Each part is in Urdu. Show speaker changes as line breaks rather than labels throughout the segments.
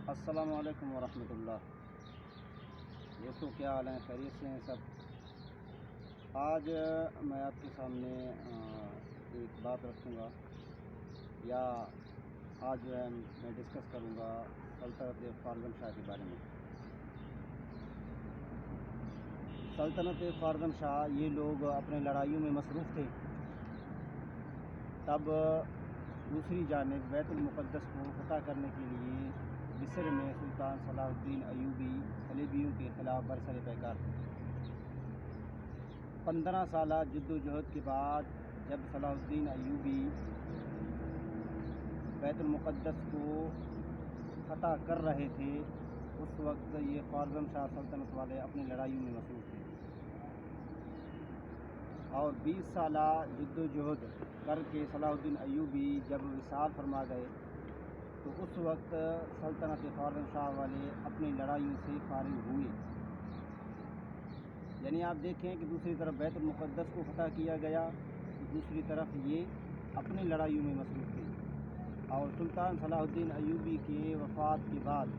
السلام علیکم ورحمۃ اللہ۔ دوستو کیا حال ہیں؟ خیریت سے ہیں سب؟ آج میں آپ کے سامنے ایک بات رکھوں گا، یا آج جو ہے میں ڈسکس کروں گا سلطنت خوارزم شاہ کے بارے میں۔ سلطنت خوارزم شاہ یہ لوگ اپنے لڑائیوں میں مصروف تھے، تب دوسری جانب بیت المقدس کو فتح کرنے کے لیے مصر میں سلطان صلاح الدین ایوبی صلیبیوں کے خلاف برسر پیکار تھے۔ 15 سالہ جد و جہد کے بعد جب صلاح الدین ایوبی بیت المقدس کو فتح کر رہے تھے، اس وقت یہ خوارزم شاہ سلطنت والے اپنی لڑائیوں میں مصروف تھے، اور 20 سالہ جد و جہد کر کے صلاح الدین ایوبی جب وصال فرما گئے تو اس وقت سلطنت خوارزم شاہ والے اپنی لڑائیوں سے فارغ ہوئے۔ یعنی آپ دیکھیں کہ دوسری طرف بیت المقدس کو فتح کیا گیا، دوسری طرف یہ اپنی لڑائیوں میں مصروف تھے، اور سلطان صلاح الدین ایوبی کے وفات کے بعد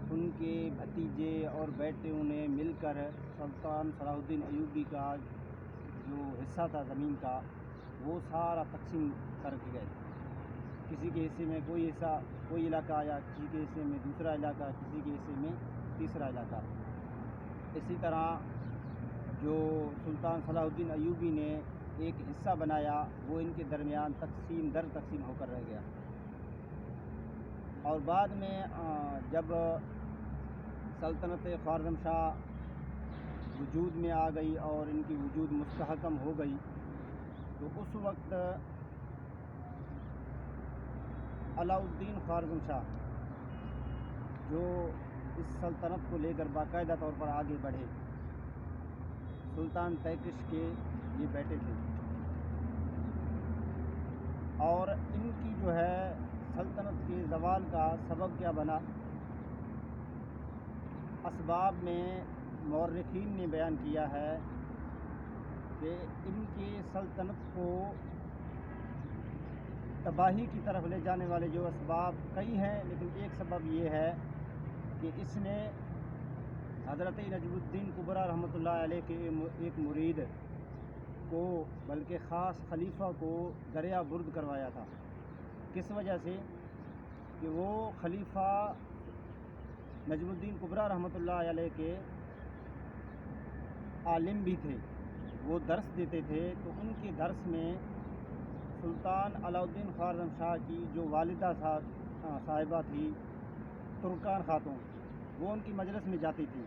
ان کے بھتیجے اور بیٹوں نے مل کر سلطان صلاح الدین ایوبی کا جو حصہ تھا زمین کا، وہ سارا تقسیم کر کے گئے۔ کسی کے حصے میں کوئی حصہ، کوئی علاقہ آیا، کسی کے حصے میں دوسرا علاقہ، کسی کے حصے میں تیسرا علاقہ۔ اسی طرح جو سلطان صلاح الدین ایوبی نے ایک حصہ بنایا، وہ ان کے درمیان تقسیم در تقسیم ہو کر رہ گیا۔ اور بعد میں جب سلطنت خوارزم شاہ وجود میں آ گئی اور ان کی وجود مستحکم ہو گئی، تو اس وقت علاء الدین خوارزم شاہ جو اس سلطنت کو لے کر باقاعدہ طور پر آگے بڑھے، سلطان تیکش کے یہ بیٹے تھے، اور ان کی جو ہے سلطنت کے زوال کا سبب کیا بنا، اسباب میں مورخین نے بیان کیا ہے کہ ان کے سلطنت کو تباہی کی طرف لے جانے والے جو اسباب کئی ہیں، لیکن ایک سبب یہ ہے کہ اس نے حضرت نجم الدین کبریٰ رحمۃ اللہ علیہ کے ایک مرید کو، بلکہ خاص خلیفہ کو دریا برد کروایا تھا۔ کس وجہ سے؟ کہ وہ خلیفہ نجم الدین کبریٰ رحمۃ اللہ علیہ کے عالم بھی تھے، وہ درس دیتے تھے، تو ان کے درس میں سلطان علاء الدین خوارزم شاہ کی جو والدہ صاحبہ تھی ترکان خاتون، وہ ان کی مجلس میں جاتی تھی،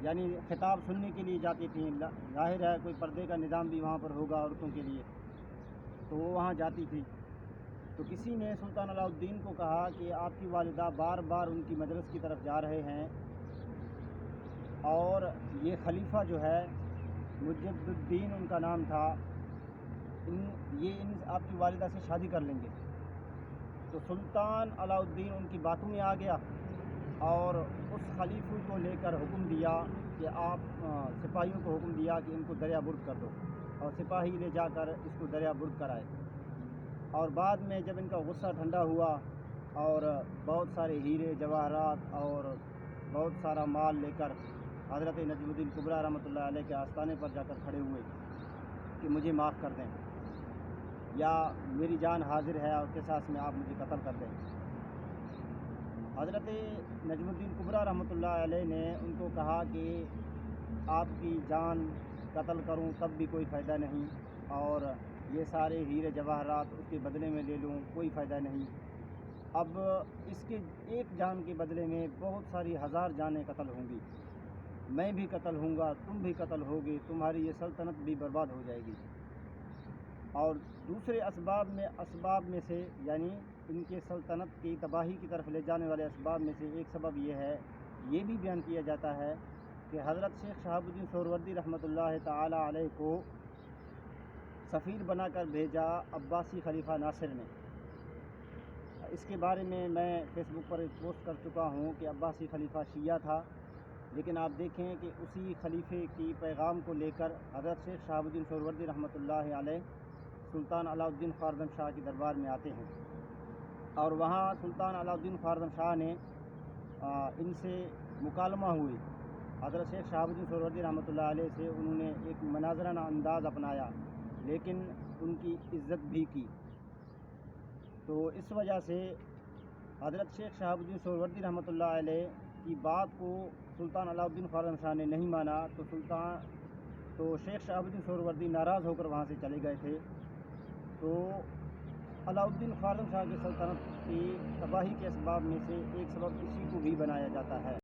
یعنی خطاب سننے کے لیے جاتی تھیں۔ ظاہر ہے کوئی پردے کا نظام بھی وہاں پر ہوگا عورتوں کے لیے، تو وہ وہاں جاتی تھی۔ تو کسی نے سلطان علاء الدین کو کہا کہ آپ کی والدہ بار بار ان کی مجلس کی طرف جا رہے ہیں، اور یہ خلیفہ جو ہے مجد الدین ان کا نام تھا، یہ آپ کی والدہ سے شادی کر لیں گے۔ تو سلطان علاء الدین ان کی باتوں میں آ گیا، اور اس خلیفے کو لے کر حکم دیا کہ آپ سپاہیوں کو حکم دیا کہ ان کو دریا برد کر دو، اور سپاہی لے جا کر اس کو دریا برد کرائے۔ اور بعد میں جب ان کا غصہ ٹھنڈا ہوا اور بہت سارے ہیرے جواہرات اور بہت سارا مال لے کر حضرت نجم الدین کبریٰ رحمۃ اللہ علیہ کے آستانے پر جا کر کھڑے ہوئے کہ مجھے معاف کر دیں، یا میری جان حاضر ہے اور قصاص میں آپ مجھے قتل کر دیں۔ حضرت نجم الدین کبریٰ رحمۃ اللہ علیہ نے ان کو کہا کہ آپ کی جان قتل کروں تب بھی کوئی فائدہ نہیں، اور یہ سارے ہیرے جواہرات اس کے بدلے میں لے لوں کوئی فائدہ نہیں۔ اب اس کے ایک جان کے بدلے میں بہت ساری ہزار جانیں قتل ہوں گی، میں بھی قتل ہوں گا، تم بھی قتل ہوگے، تمہاری یہ سلطنت بھی برباد ہو جائے گی۔ اور دوسرے اسباب میں سے، یعنی ان کے سلطنت کی تباہی کی طرف لے جانے والے اسباب میں سے ایک سبب یہ ہے، یہ بھی بیان کیا جاتا ہے کہ حضرت شیخ شہاب الدین سہروردی رحمۃ اللہ تعالی علیہ کو سفیر بنا کر بھیجا عباسی خلیفہ ناصر نے۔ اس کے بارے میں فیس بک پر ایک پوسٹ کر چکا ہوں کہ عباسی خلیفہ شیعہ تھا، لیکن آپ دیکھیں کہ اسی خلیفے کی پیغام کو لے کر حضرت شیخ شہاب الدین سہروردی رحمۃ اللہ علیہ سلطان علاء الدین خوارزم شاہ کے دربار میں آتے ہیں، اور وہاں سلطان علاؤالدین خوارزم شاہ نے ان سے مکالمہ ہوئی. حضرت شیخ شہاب الدین سہروردی رحمۃ اللہ علیہ سے انہوں نے ایک مناظرانہ انداز اپنایا، لیکن ان کی عزت بھی کی. تو اس وجہ سے حضرت شیخ شہاب الدین سہروردی رحمۃ اللہ علیہ کی بات کو سلطان علاؤالدین خوارزم شاہ نے نہیں مانا. تو شیخ شہاب الدین سہروردی ناراض ہو کر وہاں سے چلے گئے تھے. تو علاؤالدین خوارزم شاہ کی سلطنت کی تباہی کے اسباب میں سے ایک سبب اسی کو بھی بنایا جاتا ہے.